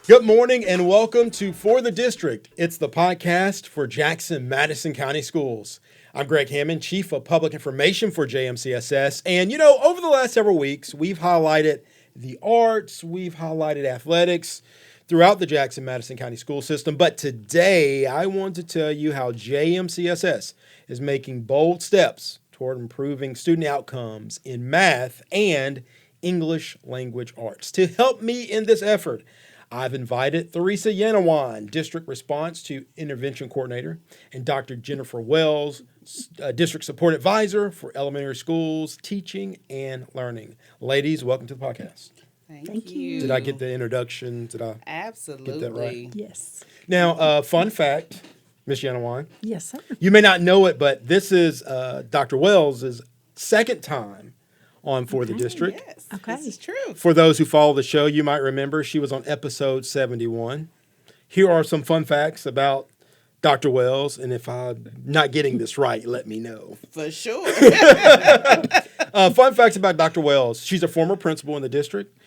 Good morning and welcome to For the District. It's the podcast for Jackson-Madison County Schools. I'm Greg Hammond, Chief of Public Information for JMCSS. And over the last several weeks, we've highlighted the arts, we've highlighted athletics throughout the Jackson-Madison County School System. But today, I want to tell you how JMCSS is making bold steps toward improving student outcomes in math and English language arts. To help me in this effort, I've invited Theresa Yenawine, District Response to Intervention Coordinator, and Dr. Jennifer Wells, District Support Advisor for Elementary Schools, Teaching and Learning. Ladies, welcome to the podcast. Thank you. Did I get the introduction? Did I Absolutely. get that right? Yes. Now, fun fact, Ms. Yenawine, Yes, sir. you may not know it, but this is Dr. Wells' second time on For the District. Yes, Okay. this is true. For those who follow the show, you might remember she was on episode 71. Here are some fun facts about Dr. Wells, and if I'm not getting this right, let me know. For sure. Fun facts about Dr. Wells. She's a former principal in the district.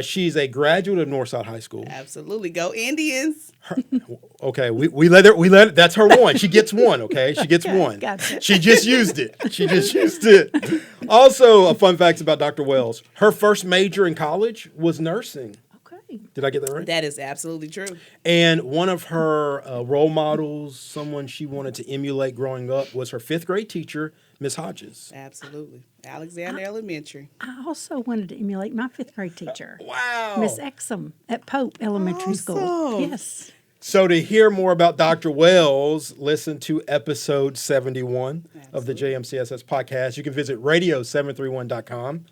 She's a graduate of Northside High School. Absolutely. Go Indians. Okay, we let her, that's her one. She gets one, okay? She gets one. Gotcha. She just used it. Also, a fun fact about Dr. Wells. Her first major in college was nursing. Okay. Did I get that right? That is absolutely true. And one of her role models, someone she wanted to emulate growing up, was her fifth grade teacher, Miss Hodges. Absolutely. Alexander Elementary. I also wanted to emulate my fifth grade teacher, Wow. Miss Exum at Pope Elementary School. Awesome. Yes. So to hear more about Dr. Wells, listen to episode 71 of the JMCSS podcast. You can visit radio731.com.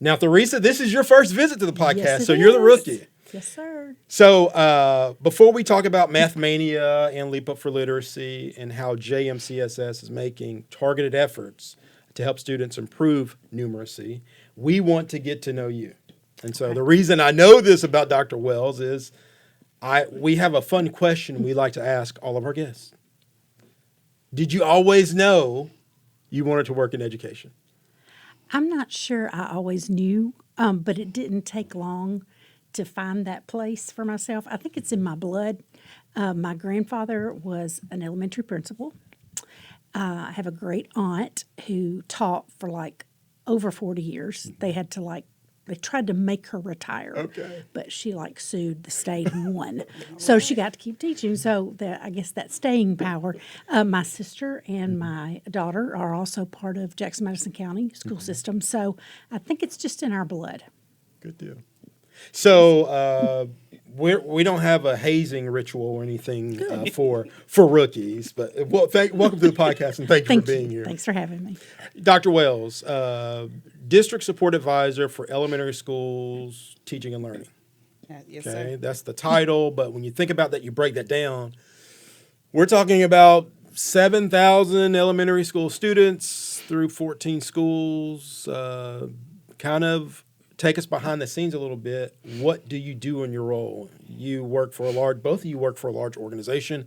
Now, Theresa, this is your first visit to the podcast, Yes, it so you're the is. rookie. Yes, sir. So before we talk about Mathmania and Leap Up for Literacy and how JMCSS is making targeted efforts to help students improve numeracy, we want to get to know you. And so the reason I know this about Dr. Wells is we have a fun question we like to ask all of our guests. Did you always know you wanted to work in education? I'm not sure I always knew, but it didn't take long to find that place for myself. I think it's in my blood. My grandfather was an elementary principal. I have a great aunt who taught for over 40 years. They had to they tried to make her retire, Okay. but she sued the state and won. So she got to keep teaching. So I guess that staying power. My sister and my daughter are also part of Jackson-Madison County School System. So I think it's just in our blood. Good deal. So we don't have a hazing ritual or anything for rookies, but welcome to the podcast and thank you for being here. Thanks for having me. Dr. Wells, District Support Advisor for Elementary Schools, Teaching and Learning. Yes, Okay, sir. that's the title, but when you think about that, you break that down. We're talking about 7,000 elementary school students through 14 schools. Kind of take us behind the scenes a little bit. What do you do in your role? You work for both of you work for a large organization.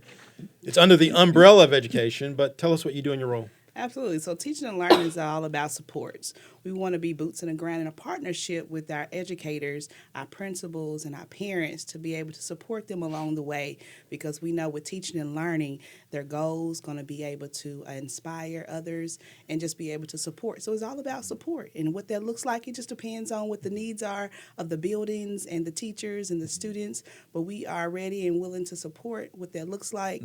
It's under the umbrella of education, but tell us what you do in your role. Absolutely. So teaching and learning is all about supports. We want to be boots in the ground in a partnership with our educators, our principals, and our parents to be able to support them along the way, because we know with teaching and learning, their goals going to be able to inspire others and just be able to support. So it's all about support. And what that looks like, it just depends on what the needs are of the buildings and the teachers and the students. But we are ready and willing to support. What that looks like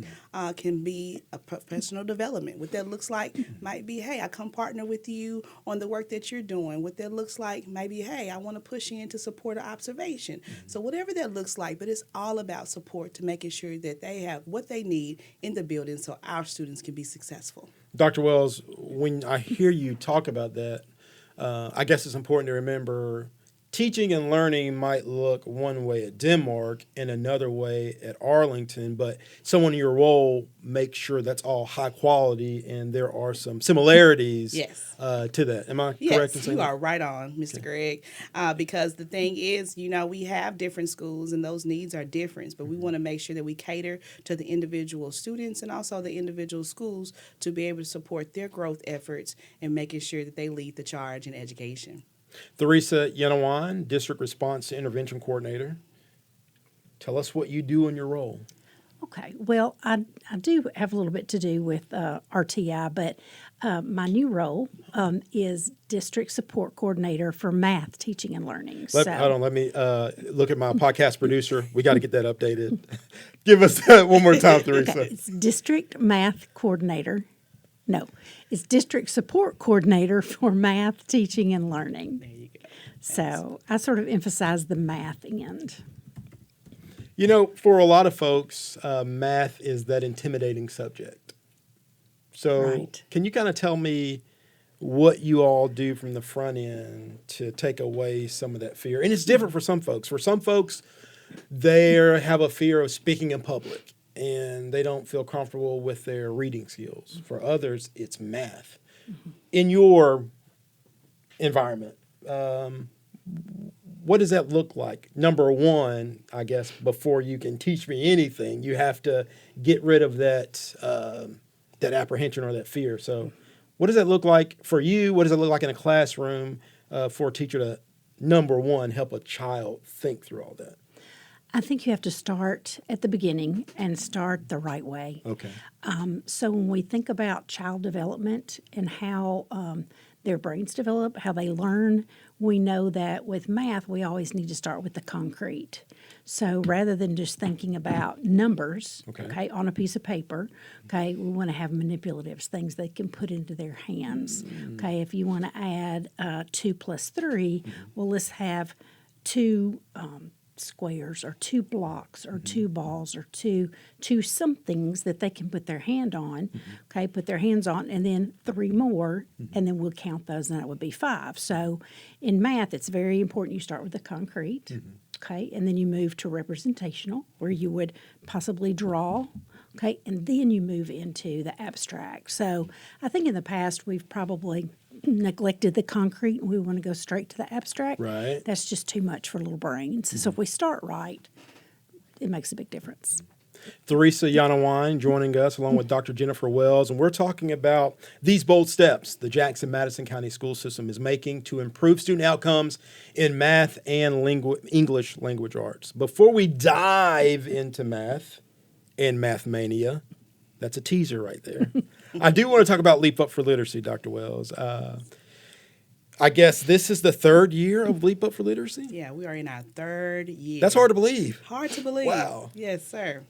can be a professional development. What that looks like might be, hey, I come partner with you on the work that you're doing. What that looks like, maybe, hey, I want to push you into support or observation. So whatever that looks like, but it's all about support to making sure that they have what they need in the building so our students can be successful. Dr. Wells, when I hear you talk about that, I guess it's important to remember teaching and learning might look one way at Denmark and another way at Arlington, but someone in your role makes sure that's all high quality and there are some similarities Yes. To that. Am I correct in Yes, saying you that? are right on, Mr. Greg, because the thing is, we have different schools and those needs are different, but we want to make sure that we cater to the individual students and also the individual schools to be able to support their growth efforts and making sure that they lead the charge in education. Theresa Yenawine, District Response to Intervention Coordinator. Tell us what you do in your role. Okay. Well, I do have a little bit to do with RTI, but my new role is District Support Coordinator for Math Teaching and Learning. Hold on. Let me look at my podcast producer. We got to get that updated. Give us that one more time, Theresa. Okay. It's District Math Coordinator. No, it's District Support Coordinator for Math Teaching and Learning. There you go. So I sort of emphasize the math end. You know, for a lot of folks, math is that intimidating subject. So Right. Can you kind of tell me what you all do from the front end to take away some of that fear? And it's different for some folks. For some folks, they have a fear of speaking in public and they don't feel comfortable with their reading skills. For others, it's math. In your environment, what does that look like? Number one, I guess, before you can teach me anything, you have to get rid of that that apprehension or that fear. So what does that look like for you? What does it look like in a classroom for a teacher to, number one, help a child think through all that? I think you have to start at the beginning and start the right way. Okay. So when we think about child development and how their brains develop, how they learn, we know that with math, we always need to start with the concrete. So rather than just thinking about numbers, okay, on a piece of paper, okay, we want to have manipulatives, things they can put into their hands. Okay, if you want to add 2 plus 3, well, let's have 2 squares or 2 blocks or 2 balls or two somethings that they can put their hand on, okay, put their hands on, and then 3 more, and then we'll count those, and that would be 5. So in math, it's very important you start with the concrete, okay, and then you move to representational, where you would possibly draw, okay, and then you move into the abstract. So I think in the past, we've probably neglected the concrete and we want to go straight to the abstract. Right. That's just too much for little brains. So if we start right, it makes a big difference. Theresa Yenawine joining us along with Dr. Jennifer Wells, and we're talking about these bold steps the Jackson-Madison County School System is making to improve student outcomes in math and English language arts. Before we dive into math and math mania, that's a teaser right there. I do want to talk about Leap Up for Literacy, Dr. Wells. I guess this is the 3rd year of Leap Up for Literacy? Yeah, we are in our 3rd year. That's hard to believe. Hard to believe. Wow. Yes, sir.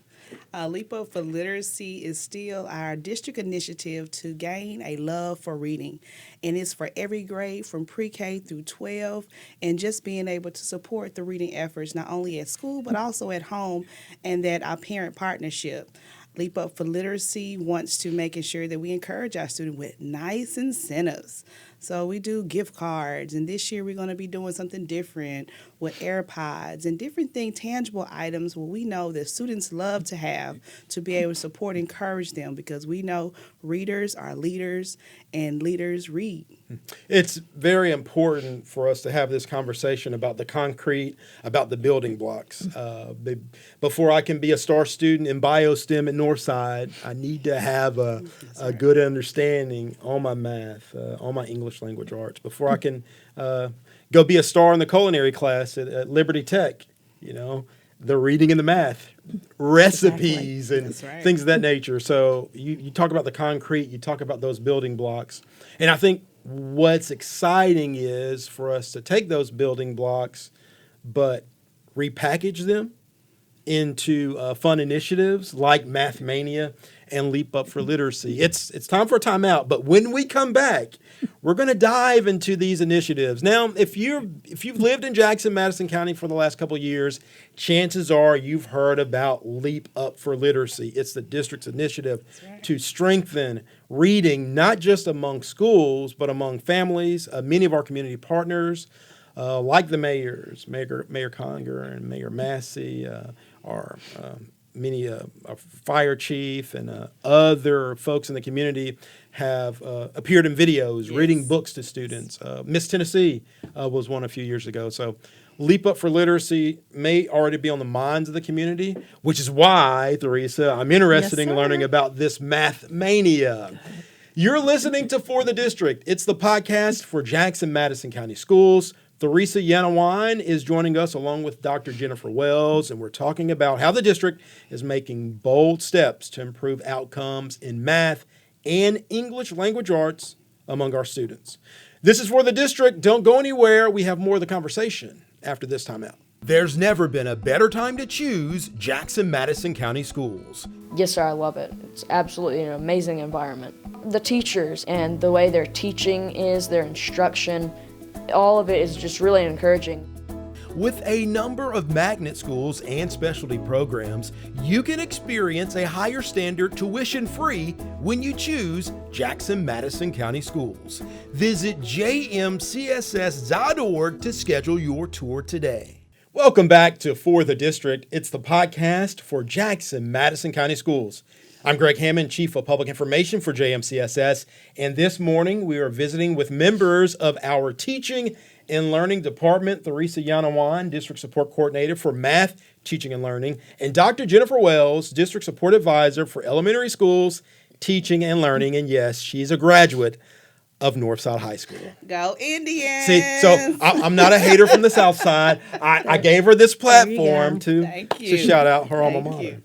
Leap Up for Literacy is still our district initiative to gain a love for reading. And it's for every grade from pre-K through 12, and just being able to support the reading efforts not only at school but also at home, and that our parent partnership. Leap Up for Literacy wants to make sure that we encourage our students with nice incentives. So we do gift cards, and this year we're going to be doing something different with AirPods and different things, tangible items where we know that students love to have to be able to support and encourage them, because we know readers are leaders and leaders read. It's very important for us to have this conversation about the concrete, about the building blocks. Before I can be a star student in BioSTEM at Northside, I need to have a good understanding on my math, on my English language arts. Before I can go be a star in the culinary class at Liberty Tech, you know, the reading and the math, recipes and things of that nature. So you talk about the concrete, you talk about those building blocks. And I think what's exciting is for us to take those building blocks, but repackage them into fun initiatives like Math Mania and Leap Up for Literacy. It's time for a timeout, but when we come back, we're going to dive into these initiatives. Now, if you've lived in Jackson-Madison County for the last couple of years, chances are you've heard about Leap Up for Literacy. It's the district's initiative to strengthen reading, not just among schools, but among families. Many of our community partners, like the mayors, Mayor Conger and Mayor Massey, our fire chief and other folks in the community have appeared in videos, reading books to students. Miss Tennessee was one a few years ago. So Leap Up for Literacy may already be on the minds of the community, which is why, Theresa, I'm interested in learning about this Math Mania. You're listening to For the District. It's the podcast for Jackson-Madison County Schools. Theresa Yenawine is joining us along with Dr. Jennifer Wells, and we're talking about how the district is making bold steps to improve outcomes in math and English language arts among our students. This is For the District. Don't go anywhere. We have more of the conversation after this time out. There's never been a better time to choose Jackson-Madison County Schools. Yes, sir, I love it. It's absolutely an amazing environment. The teachers and the way their teaching is, their instruction, all of it is just really encouraging. With a number of magnet schools and specialty programs, you can experience a higher standard tuition-free when you choose Jackson-Madison County Schools. Visit jmcss.org to schedule your tour today. Welcome back to For the District. It's the podcast for Jackson-Madison County Schools. I'm Greg Hammond, Chief of Public Information for JMCSS, and this morning we are visiting with members of our Teaching and Learning Department, Theresa Yenawine, District Support Coordinator for Math, Teaching and Learning, and Dr. Jennifer Wells, District Support Advisor for Elementary Schools, Teaching and Learning, and yes, she's a graduate of Northside High School. Go Indians! See, so I'm not a hater from the South Side. I gave her this platform to shout out her alma mater.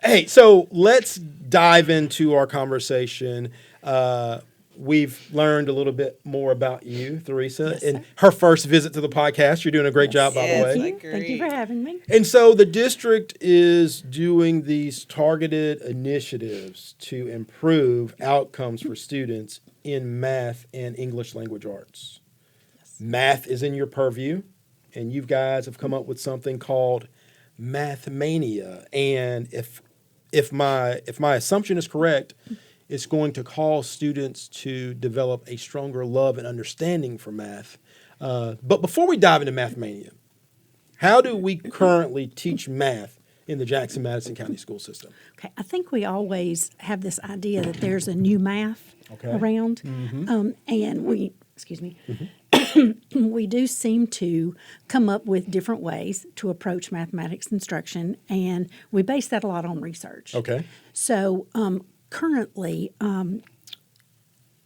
Hey, so let's dive into our conversation. We've learned a little bit more about you, Theresa, in her first visit to the podcast. You're doing a great job, by the way. Thank you for having me. And so the district is doing these targeted initiatives to improve outcomes for students in math and English language arts. Yes. Math is in your purview, and you guys have come up with something called Mathmania. And if my assumption is correct, it's going to cause students to develop a stronger love and understanding for math. But before we dive into Mathmania, how do we currently teach math in the Jackson-Madison County School System? Okay, I think we always have this idea that there's a new math around, and we do seem to come up with different ways to approach mathematics instruction, and we base that a lot on research. Okay. So currently,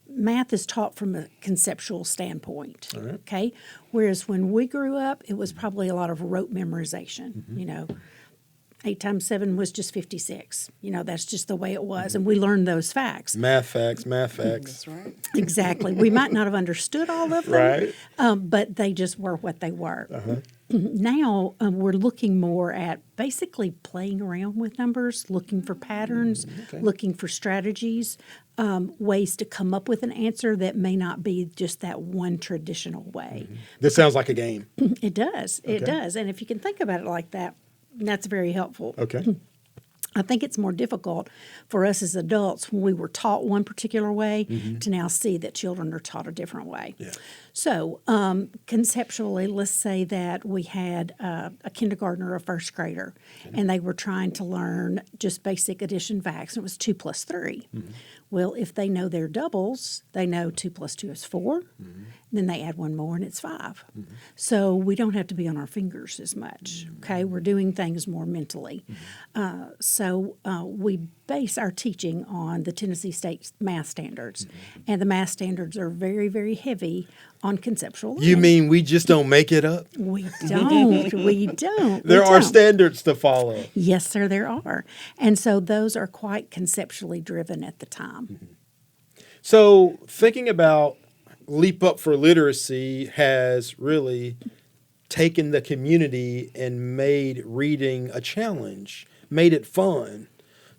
math is taught from a conceptual standpoint, okay? Whereas when we grew up, it was probably a lot of rote memorization, 8 times 7 was just 56. That's just the way it was, and we learned those facts. Math facts. That's right. Exactly. We might not have understood all of them, but they just were what they were. Now we're looking more at basically playing around with numbers, looking for patterns, looking for strategies, ways to come up with an answer that may not be just that one traditional way. This sounds like a game. It does. It does. And if you can think about it like that, that's very helpful. Okay. I think it's more difficult for us as adults when we were taught one particular way to now see that children are taught a different way. Yeah. So conceptually, let's say that we had a kindergartner or a first grader, and they were trying to learn just basic addition facts. It was 2 plus 3. Well, if they know their doubles, they know 2 plus 2 is 4. Then they add one more, and it's 5. So we don't have to be on our fingers as much, okay? We're doing things more mentally. So we base our teaching on the Tennessee State math standards, and the math standards are very, very heavy on conceptual learning. You mean we just don't make it up? We don't. We don't. There are standards to follow. Yes, sir, there are. And so those are quite conceptually driven at the time. So thinking about Leap Up for Literacy has really taken the community and made reading a challenge, made it fun.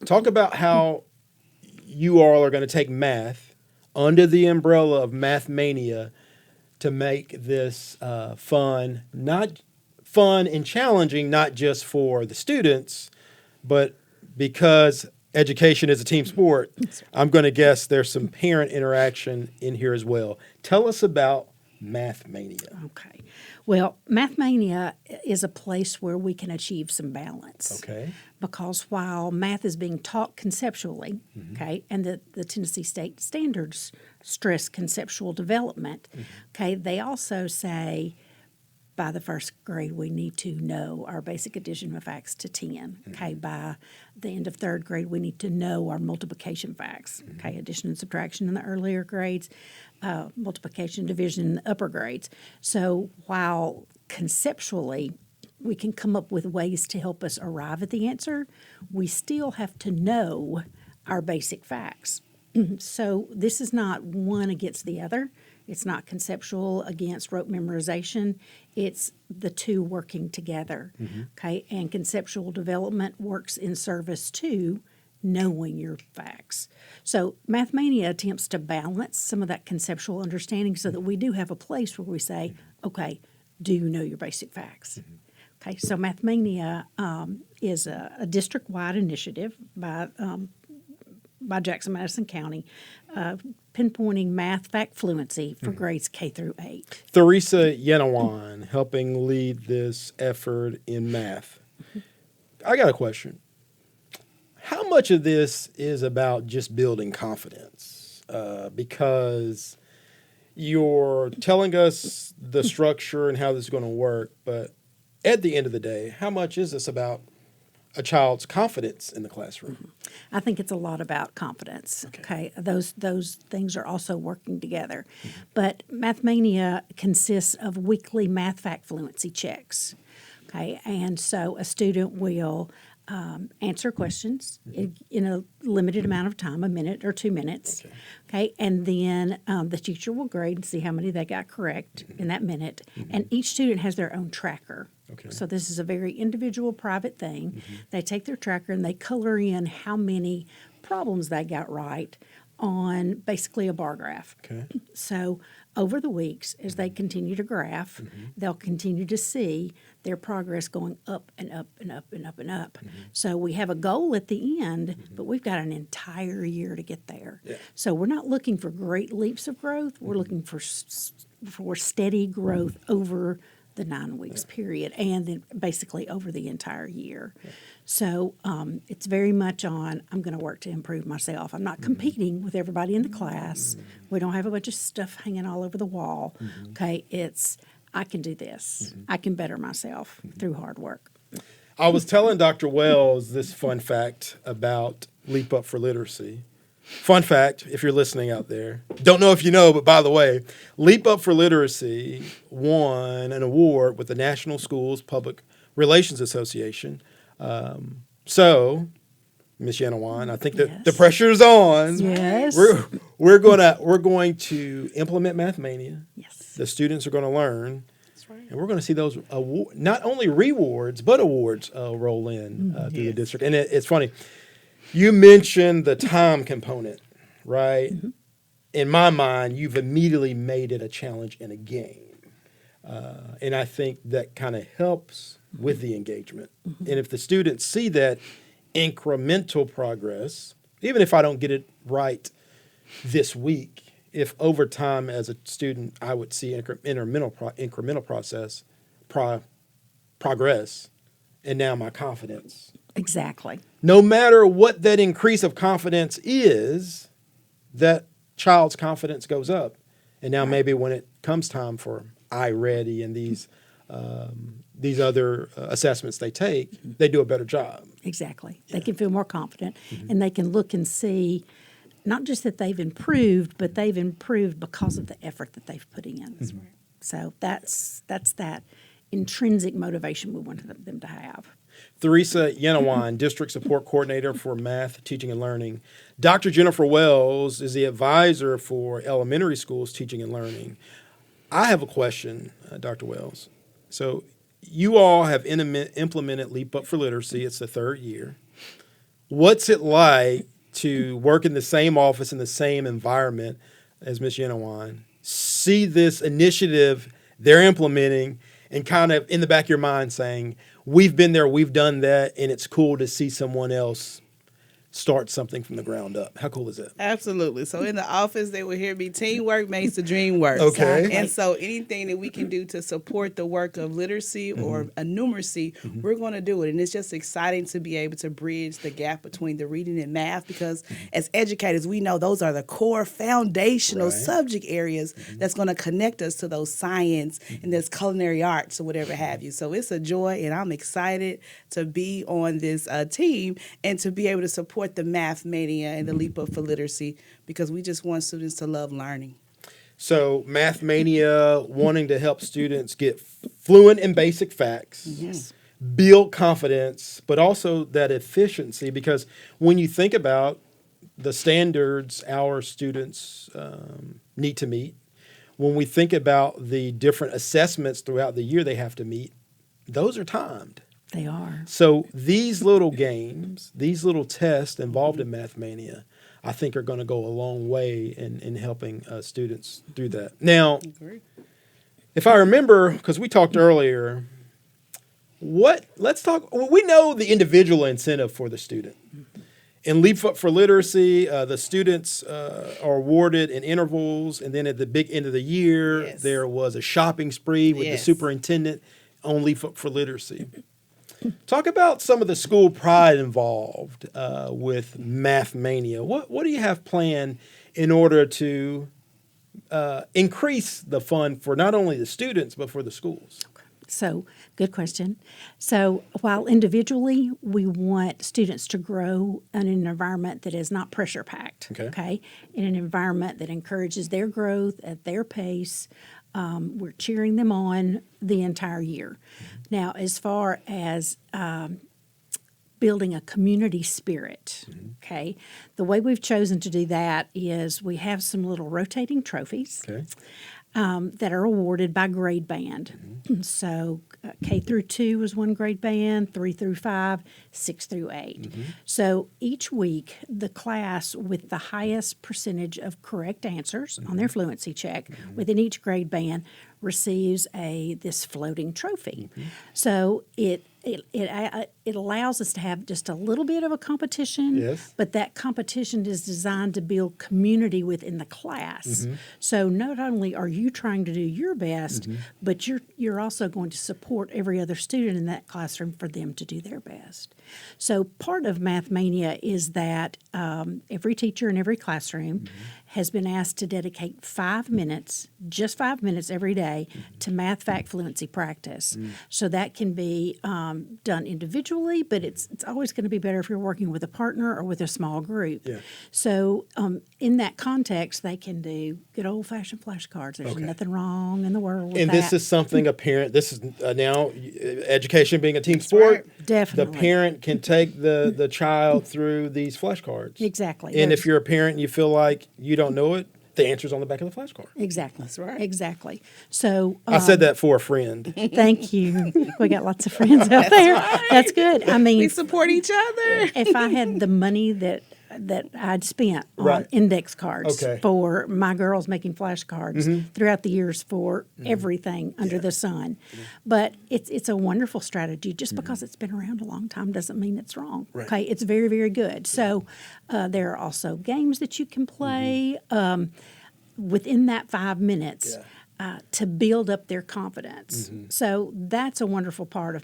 Talk about how you all are going to take math under the umbrella of Mathmania to make this fun and challenging, not just for the students, but because education is a team sport, I'm going to guess there's some parent interaction in here as well. Tell us about Mathmania. Okay. Well, Mathmania is a place where we can achieve some balance. Okay. Because while math is being taught conceptually, okay, and the Tennessee State standards stress conceptual development, okay, they also say by the first grade, we need to know our basic addition of facts to 10. Okay, by the end of third grade, we need to know our multiplication facts. Okay, addition and subtraction in the earlier grades, multiplication, division in the upper grades. So while conceptually we can come up with ways to help us arrive at the answer, we still have to know our basic facts. So this is not one against the other. It's not conceptual against rote memorization. It's the two working together. Okay, and conceptual development works in service to knowing your facts. So Mathmania attempts to balance some of that conceptual understanding so that we do have a place where we say, okay, do you know your basic facts? Okay, so Mathmania is a district-wide initiative by Jackson-Madison County, pinpointing math fact fluency for grades K through 8. Theresa Yenawine helping lead this effort in math. I got a question. How much of this is about just building confidence? Because you're telling us the structure and how this is going to work, but at the end of the day, how much is this about a child's confidence in the classroom? I think it's a lot about confidence. Okay, those things are also working together. But Mathmania consists of weekly math fact fluency checks. Okay, and so a student will answer questions in a limited amount of time, a minute or 2 minutes. Okay, and then the teacher will grade and see how many they got correct in that minute. And each student has their own tracker. So this is a very individual, private thing. They take their tracker and they color in how many problems they got right on basically a bar graph. So over the weeks, as they continue to graph, they'll continue to see their progress going up and up and up and up and up. So we have a goal at the end, but we've got an entire year to get there. So we're not looking for great leaps of growth. We're looking for steady growth over the 9 weeks period, and then basically over the entire year. So it's very much on, I'm going to work to improve myself. I'm not competing with everybody in the class. We don't have a bunch of stuff hanging all over the wall. Okay, it's, I can do this. I can better myself through hard work. I was telling Dr. Wells this fun fact about Leap Up for Literacy. Fun fact, if you're listening out there, don't know if you know, but by the way, Leap Up for Literacy won an award with the National Schools Public Relations Association. So, Ms. Yenawine, I think that the pressure's on. Yes. We're going to implement Mathmania. Yes. The students are going to learn. And we're going to see those not only rewards, but awards roll in through the district. And it's funny. You mentioned the time component, right? In my mind, you've immediately made it a challenge in a game. And I think that kind of helps with the engagement. And if the students see that incremental progress, even if I don't get it right this week, if over time as a student I would see incremental progress, and now my confidence. Exactly. No matter what that increase of confidence is, that child's confidence goes up. And now maybe when it comes time for iReady and these other assessments they take, they do a better job. Exactly. They can feel more confident, and they can look and see not just that they've improved, but they've improved because of the effort that they've put in. That's right. So that's that intrinsic motivation we want them to have. Theresa Yenawine, District Support Coordinator for Math, Teaching and Learning. Dr. Jennifer Wells is the advisor for elementary schools teaching and learning. I have a question, Dr. Wells. So you all have implemented Leap Up for Literacy. It's the third year. What's it like to work in the same office, in the same environment as Ms. Yenawine, see this initiative they're implementing, and kind of in the back of your mind saying, we've been there, we've done that, and it's cool to see someone else start something from the ground up. How cool is that? Absolutely. So in the office, they will hear me, teamwork makes the dream work. Okay. And so anything that we can do to support the work of literacy or a numeracy, we're going to do it. And it's just exciting to be able to bridge the gap between the reading and math, because as educators, we know those are the core foundational Right. subject areas that's going to connect us to those science and those culinary arts or whatever have you. So it's a joy, and I'm excited to be on this team and to be able to support the math mania and the leap up for literacy, because we just want students to love learning. So Math Mania wanting to help students get fluent in basic facts, Yes. build confidence, but also that efficiency, because when you think about the standards our students need to meet, when we think about the different assessments throughout the year they have to meet, those are timed. They are. So these little games, these little tests involved in Math Mania, I think are going to go a long way in helping students through that. Now, if I remember, because we talked earlier, let's talk, we know the individual incentive for the student. In Leap Up for Literacy, the students are awarded in intervals, and then at the big end of the year, Yes. there was a shopping spree with the Yes. superintendent on Leap Up for Literacy. Talk about some of the school pride involved with Math Mania. What do you have planned in order to increase the fun for not only the students, but for the schools? So, good question. So, while individually we want students to grow in an environment that is not pressure packed, Okay. in an environment that encourages their growth at their pace, we're cheering them on the entire year. Now, as far as building a community spirit, okay, the way we've chosen to do that is we have some little rotating trophies. Okay. That are awarded by grade band. So K through 2 is one grade band, 3 through 5, 6 through 8. So each week, the class with the highest percentage of correct answers on their fluency check within each grade band receives this floating trophy. So it allows us to have just a little bit of a competition, Yes. but that competition is designed to build community within the class. So not only are you trying to do your best, but you're also going to support every other student in that classroom for them to do their best. So part of Math Mania is that every teacher in every classroom has been asked to dedicate 5 minutes, just 5 minutes every day, to math fact fluency practice. So that can be done individually, but it's always going to be better if you're working with a partner or with a small group. Yeah. So in that context, they can do good old-fashioned flashcards. There's Okay. nothing wrong in the world with And that. this is something a parent, this is now education being a team sport. right. Definitely. The parent can take the child through these flashcards. Exactly. And if There's- you're a parent and you feel like you don't know it, the answer's on the back of the flashcard. Exactly. That's right. Exactly. So I said that for a friend. thank you. We got lots of friends out there. That's good. I mean, We support each other. if I had the money that I'd spent on Right. index cards Okay. for my girls making flashcards throughout the years for everything under the sun. But it's a wonderful strategy. Just because it's been around a long time doesn't mean it's wrong. Right. Okay, it's very, very good. So there are also games that you can play within that 5 minutes. Yeah. To build up their confidence. So that's a wonderful part of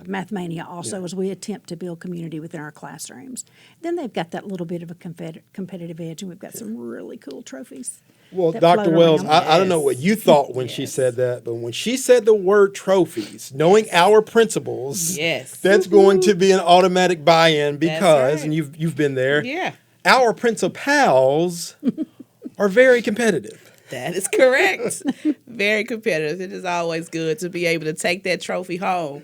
Math Mania also, as we attempt to build community within our classrooms. Then they've got that little bit of a competitive edge, and we've got some really cool trophies. Well, that Dr. float Wells, around. I don't know what you thought when she said that, but when she said the word trophies, knowing our principles, Yes. that's going to be an automatic buy-in because, right. and you've been there, Yeah. our principals are very competitive. That is correct. Very competitive. It is always good to be able to take that trophy home,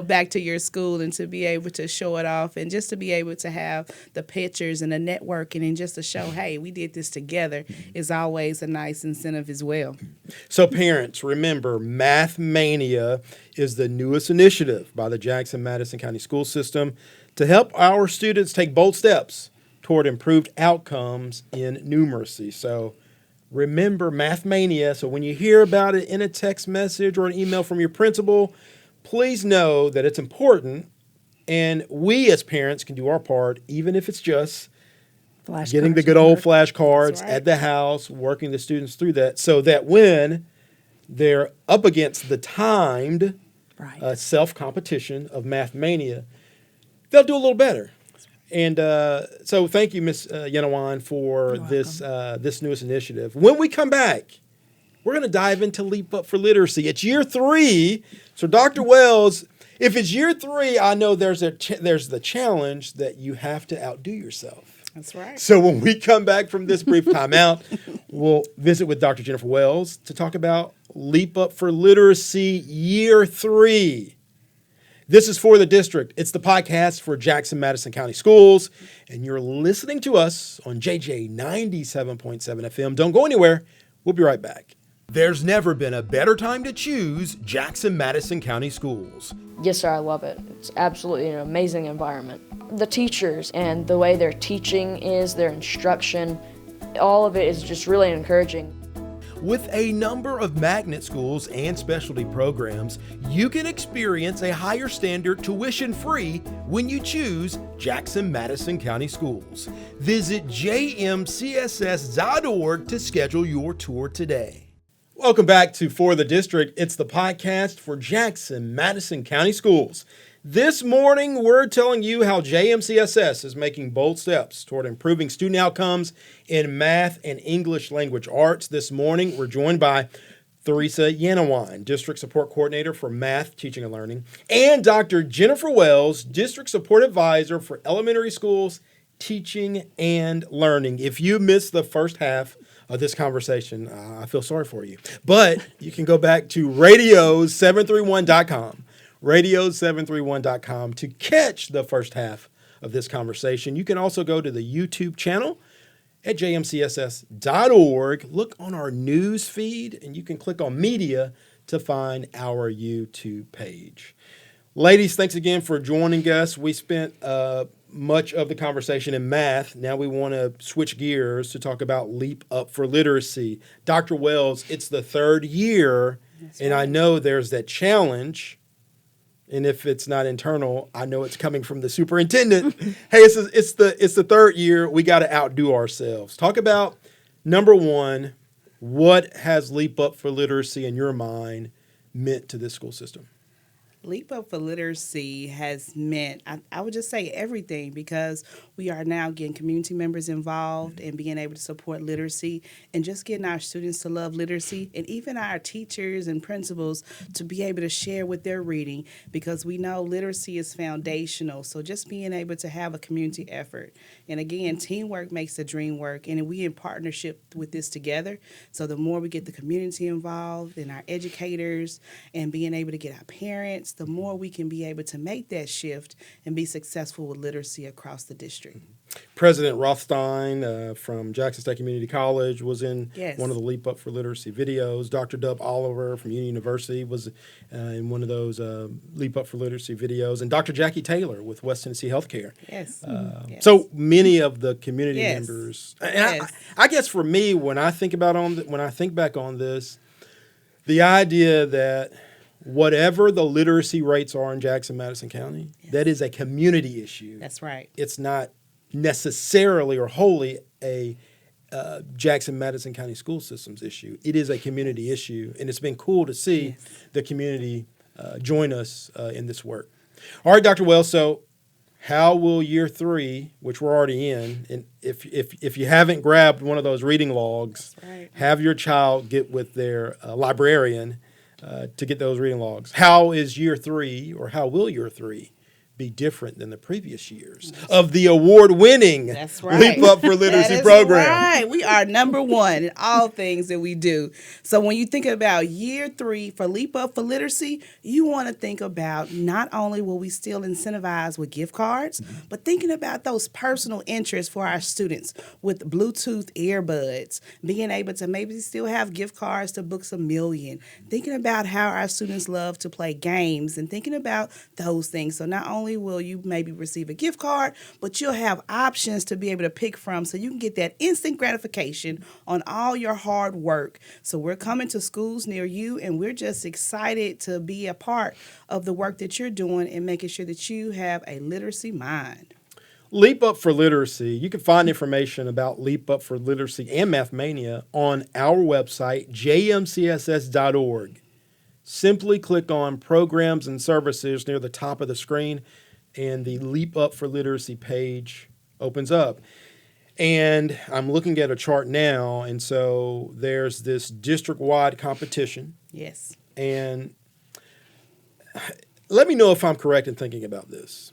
back to your school and to be able to show it off and just to be able to have the pictures and the networking and just to show, hey, we did this together is always a nice incentive as well. So parents, remember, Math Mania is the newest initiative by the Jackson-Madison County School System to help our students take bold steps toward improved outcomes in numeracy. So remember Math Mania. So when you hear about it in a text message or an email from your principal, please know that it's important And we as parents can do our part, even if it's just getting the Flashcards good at old work. flashcards That's right. at the house, working the students through that, so that when they're up against the timed Right. self-competition of Math Mania, they'll do a little better. And so thank you, Ms. Yenawine, for You're this newest initiative. When we come back, we're going to dive into Leap Up for Literacy. It's year 3. So Dr. Wells, if it's year 3, I know there's the challenge that you have to outdo yourself. That's right. So when we come back from this brief timeout, we'll visit with Dr. Jennifer Wells to talk about Leap Up for Literacy Year 3. This is For the District. It's the podcast for Jackson-Madison County Schools, and you're listening to us on JJ 97.7 FM. Don't go anywhere. We'll be right back. There's never been a better time to choose Jackson-Madison County Schools. Yes, sir, I love it. It's absolutely an amazing environment. The teachers and the way their teaching is, their instruction, all of it is just really encouraging. With a number of magnet schools and specialty programs, you can experience a higher standard tuition-free when you choose Jackson-Madison County Schools. Visit jmcss.org to schedule your tour today. Welcome back to For the District. It's the podcast for Jackson-Madison County Schools. This morning, we're telling you how JMCSS is making bold steps toward improving student outcomes in math and English language arts. This morning, we're joined by Theresa Yenawine, District Support Coordinator for Math, Teaching and Learning, and Dr. Jennifer Wells, District Support Advisor for Elementary Schools, Teaching and Learning. If you missed the first half of this conversation, I feel sorry for you. But you can go back to radio731.com. radio731.com to catch the first half of this conversation. You can also go to the YouTube channel at jmcss.org. Look on our news feed, and you can click on media to find our YouTube page. Ladies, thanks again for joining us. We spent much of the conversation in math. Now we want to switch gears to talk about Leap Up for Literacy. Dr. Wells, it's the 3rd year, and I know there's that challenge. And if it's not internal, I know it's coming from the superintendent. Hey, it's the 3rd year. We got to outdo ourselves. Talk about, number one, what has Leap Up for Literacy in your mind meant to this school system? Leap Up for Literacy has meant, I would just say everything, because we are now getting community members involved and being able to support literacy and just getting our students to love literacy, and even our teachers and principals to be able to share with their reading, because we know literacy is foundational. So just being able to have a community effort. And again, teamwork makes the dream work, and we in partnership with this together. So the more we get the community involved and our educators and being able to get our parents, the more we can be able to make that shift and be successful with literacy across the district. President Rothstein from Jackson State Community College was in one of the Leap Up for Literacy videos. Dr. Dub Oliver from Union University was in one of those Leap Up for Literacy videos. And Dr. Jackie Taylor with West Tennessee Healthcare. Yes. So many of the community Yes. members. And I guess for me, when I think back on this, the idea that whatever the literacy rates are in Jackson-Madison County, that is a community issue. That's right. It's not necessarily or wholly a Jackson-Madison County School System's issue. It is a community issue, and it's been cool to see the community join us in this work. All right, Dr. Wells, so how will year 3, which we're already in, and if you haven't grabbed one of those reading logs, have your child get with their librarian to get those reading logs. How is year 3, or how will year 3 be different than the previous years of the award-winning Leap Up for Literacy program? Right. We are number 1 in all things that we do. So when you think about year 3 for Leap Up for Literacy, you want to think about not only will we still incentivize with gift cards, but thinking about those personal interests for our students with Bluetooth earbuds, being able to maybe still have gift cards to Books A Million, thinking about how our students love to play games and thinking about those things. So not only only will you maybe receive a gift card, but you'll have options to be able to pick from so you can get that instant gratification on all your hard work. So we're coming to schools near you, and we're just excited to be a part of the work that you're doing and making sure that you have a literacy mind. Leap Up for Literacy. You can find information about Leap Up for Literacy and Mathmania on our website, jmcss.org. Simply click on Programs and Services near the top of the screen, and the Leap Up for Literacy page opens up. And I'm looking at a chart now, and so there's this district-wide competition. Yes. And let me know if I'm correct in thinking about this.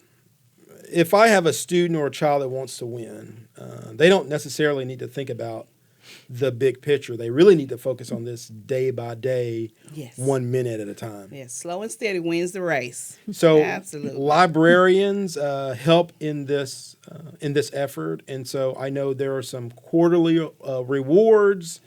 If I have a student or a child that wants to win, they don't necessarily need to think about the big picture. They really need to focus on this day by day, Yes. 1 minute at a time. Yes, slow and steady wins the race. So Absolutely. librarians help in this effort, and so I know there are some quarterly rewards.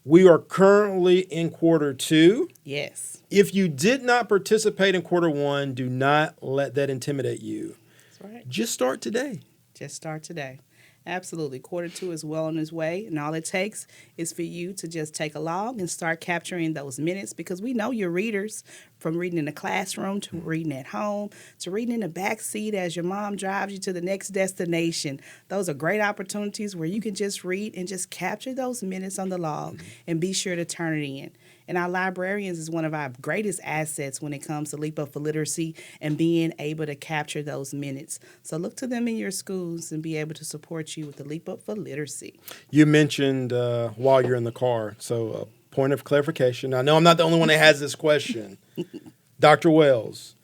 We are currently in quarter 2. Yes. If you did not participate in quarter 1, do not let that intimidate you. That's right. Just start today. Just start today. Absolutely. Quarter 2 is well on its way, and all it takes is for you to just take a log and start capturing those minutes, because we know you're readers, from reading in the classroom to reading at home to reading in the back seat as your mom drives you to the next destination. Those are great opportunities where you can just read and just capture those minutes on the log and be sure to turn it in. And our librarians is one of our greatest assets when it comes to Leap Up for Literacy and being able to capture those minutes. So look to them in your schools and be able to support you with the Leap Up for Literacy. You mentioned while you're in the car, so point of clarification. I know I'm not the only one that has this question. Dr. Wells,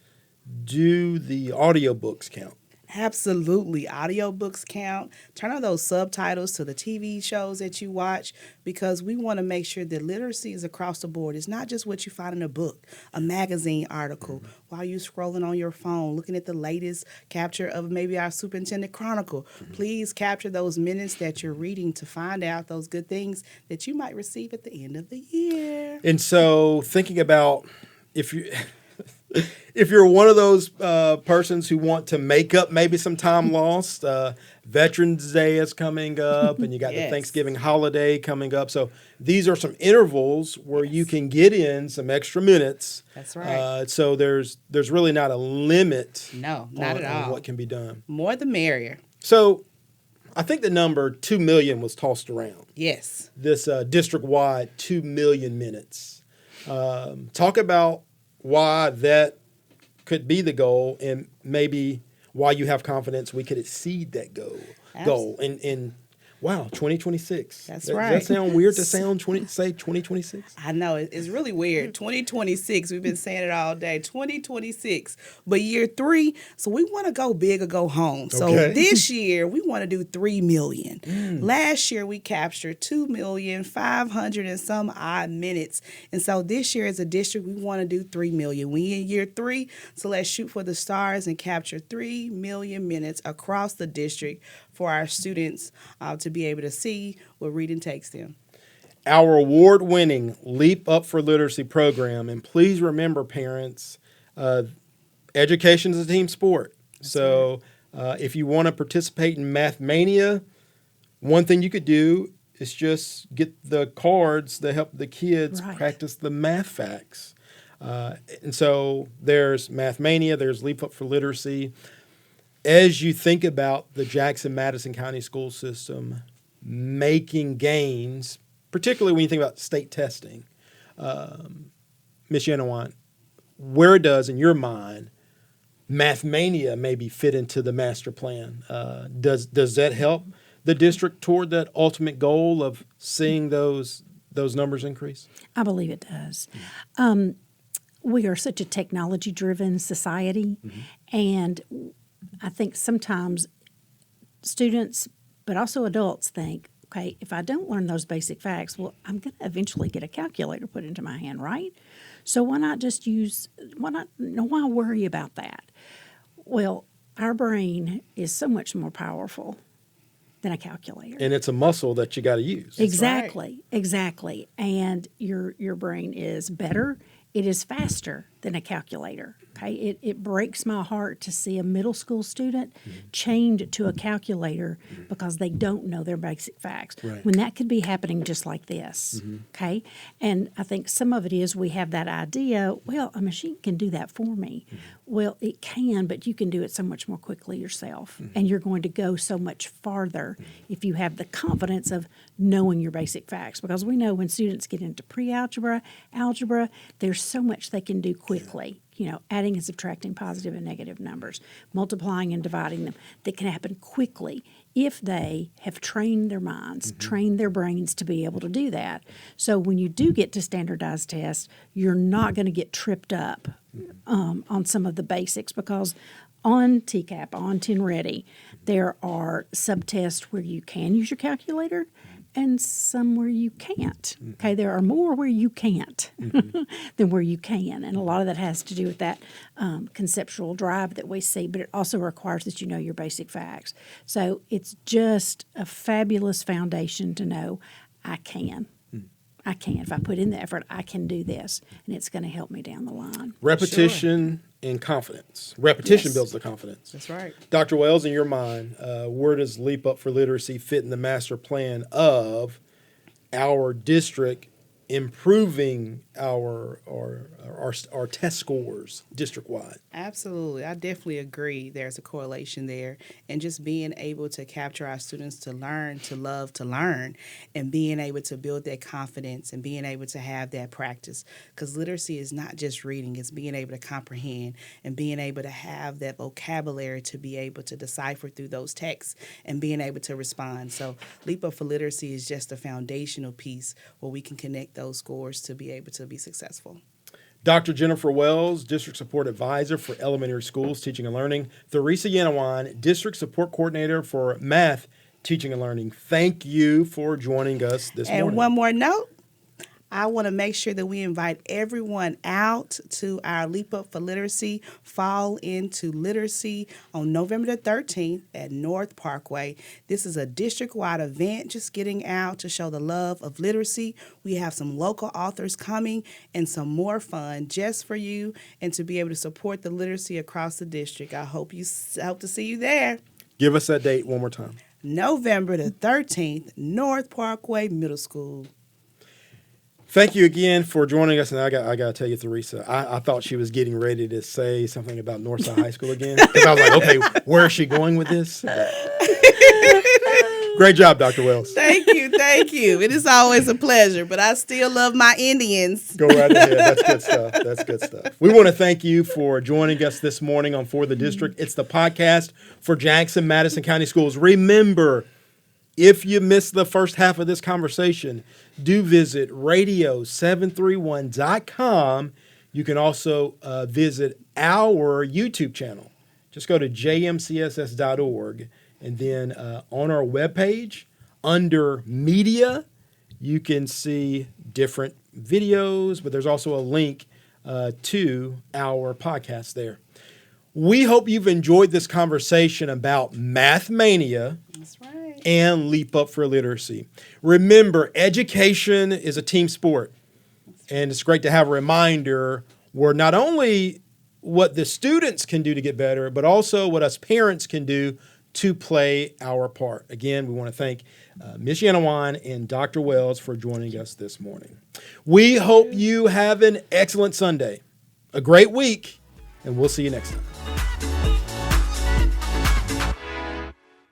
do the audiobooks count? Absolutely. Audiobooks count. Turn on those subtitles to the TV shows that you watch, because we want to make sure that literacy is across the board. It's not just what you find in a book, a magazine article, while you're scrolling on your phone, looking at the latest capture of maybe our Superintendent Chronicle. Please capture those minutes that you're reading to find out those good things that you might receive at the end of the year. And so thinking about if you're one of those persons who want to make up maybe some time lost, Veterans Day is coming up, and you got the Yes. Thanksgiving holiday coming up. So these are some intervals where you can get in some extra minutes. That's right. So there's really not a limit No, not on at all. what can be done. More the merrier. So I think the number 2 million was tossed around. Yes. This district-wide 2 million minutes. Talk about why that could be the goal, and maybe why you have confidence we could exceed that goal in wow, 2026. That's Does right. that sound weird to say 2026? I know, it's really weird. 2026, we've been saying it all day. 2026, but year 3, so we want to go big or go home. So Okay. this year, we want to do 3 million. Last year, we captured 2,500,000 and some odd minutes. And so this year, as a district, we want to do 3 million. We in year 3, so let's shoot for the stars and capture 3 million minutes across the district for our students to be able to see what reading takes them. Our award-winning Leap Up for Literacy program, and please remember, parents, education is a team sport. So if you want to participate in Mathmania, one thing you could do is just get the cards that help the kids Right. practice the math facts. And so there's Mathmania, there's Leap Up for Literacy. As you think about the Jackson-Madison County School System making gains, particularly when you think about state testing, Ms. Yenawine, where does, in your mind, Mathmania maybe fit into the master plan? Does that help the district toward that ultimate goal of seeing those numbers increase? I believe it does. We are such a technology-driven society, and I think sometimes students, but also adults, think, okay, if I don't learn those basic facts, well, I'm going to eventually get a calculator put into my hand, right? So why worry about that? Well, our brain is so much more powerful than a calculator. And it's a muscle that you got to use. Exactly. And your brain is better, it is faster, than a calculator. Okay, it breaks my heart to see a middle school student chained to a calculator because they don't know their basic facts. Right. When that could be happening just like this. Okay, and I think some of it is we have that idea. Well, a machine can do that for me. Well, it can, but you can do it so much more quickly yourself, and you're going to go so much farther if you have the confidence of knowing your basic facts. Because we know when students get into pre-algebra, algebra, there's so much they can do quickly. You know, adding and subtracting positive and negative numbers, multiplying and dividing them, that can happen quickly if they have trained their minds, trained their brains to be able to do that. So when you do get to standardized tests, you're not going to get tripped up on some of the basics, because on TCAP, on 10 Ready, there are subtests where you can use your calculator and some where you can't. Okay, there are more where you can't than where you can. And a lot of that has to do with that conceptual drive that we see, but it also requires that you know your basic facts. So it's just a fabulous foundation to know I can. I can. If I put in the effort, I can do this, and it's going to help me down the line. Repetition and confidence. Repetition builds the confidence. That's right. Dr. Wells, in your mind, where does Leap Up for Literacy fit in the master plan of our district improving our test scores district-wide? Absolutely. I definitely agree there's a correlation there. And just being able to capture our students to learn, to love, to learn, and being able to build that confidence and being able to have that practice. Because literacy is not just reading, it's being able to comprehend and being able to have that vocabulary to be able to decipher through those texts and being able to respond. So Leap Up for Literacy is just a foundational piece where we can connect those scores to be able to be successful. Dr. Jennifer Wells, District Support Advisor for Elementary Schools Teaching and Learning. Theresa Yenawine, District Support Coordinator for Math Teaching and Learning. Thank you for joining us this morning. And one more note. I want to make sure that we invite everyone out to our Leap Up for Literacy Fall into Literacy on November the 13th at North Parkway. This is a district-wide event, just getting out to show the love of literacy. We have some local authors coming and some more fun just for you and to be able to support the literacy across the district. I hope to see you there. Give us that date one more time. November the 13th, North Parkway Middle School. Thank you again for joining us. And I got to tell you, Theresa, I thought she was getting ready to say something about Northside High School again. Because I was like, okay, where is she going with this? Great job, Dr. Wells. Thank you. It is always a pleasure, but I still love my Indians. Go right ahead. That's good stuff. We want to thank you for joining us this morning on For the District. It's the podcast for Jackson-Madison County Schools. Remember, if you missed the first half of this conversation, do visit radio731.com. You can also visit our YouTube channel. Just go to jmcss.org, and then on our webpage, under Media, you can see different videos, but there's also a link to our podcast there. We hope you've enjoyed this conversation about Math Mania. That's right. And Leap Up for Literacy. Remember, education is a team sport. And it's great to have a reminder where not only what the students can do to get better, but also what us parents can do to play our part. Again, we want to thank Ms. Yenawine and Dr. Wells for joining us this morning. We hope you have an excellent Sunday, a great week, and we'll see you next time.